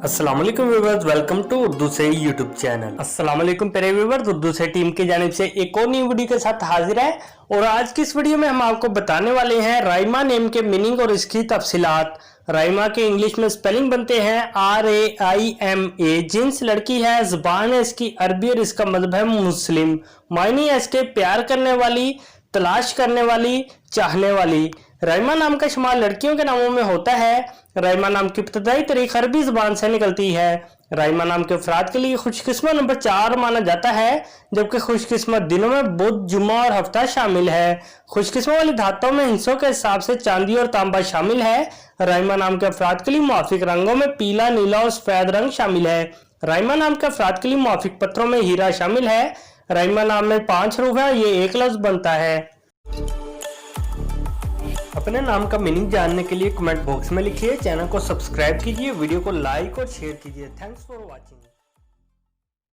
अस्सलाम वालेकुम viewers, welcome to Urdu से यूट्यूब चैनल। अस्सलाम वालेकुम प्यारे व्यूअर्स, उर्दू से टीम की जानिब से एक और नई वीडियो के साथ हाजिर है। और आज की इस वीडियो में हम आपको बताने वाले हैं राइमा नेम के मीनिंग और इसकी तफसीलात। राइमा के इंग्लिश में स्पेलिंग बनते हैं RAIMA। जिन्स लड़की है, जुबान है इसकी अरबी और इसका मजहब है मुस्लिम। मायने है इसके प्यार करने वाली, तलाश करने वाली, चाहने वाली। राइमा नाम का शुमार लड़कियों के नामों में होता है। राइमा नाम की इब्तदाई तारीख अरबी जुबान से निकलती है। राइमा नाम के अफराद के लिए खुशकिस्मत नंबर 4 माना जाता है, जबकि खुशकिस्मत दिनों में बुध, जुम्मा और हफ्ता शामिल है। खुशकिस्मत वाली धातुओं में हिस्सों के हिसाब से चांदी और तांबा शामिल है। राइमा नाम के अफराद के लिए मुआफिक रंगों में पीला, नीला और सफेद रंग शामिल है। राइमा नाम के अफराद के लिए मुआफिक पत्थरों में हीरा शामिल है। राइमा नाम में 5 हरूफ है, ये एक लफ्ज बनता है। अपने नाम का मीनिंग जानने के लिए कमेंट बॉक्स में लिखिए, चैनल को सब्सक्राइब कीजिए, वीडियो को लाइक और शेयर कीजिए। Thanks for watching.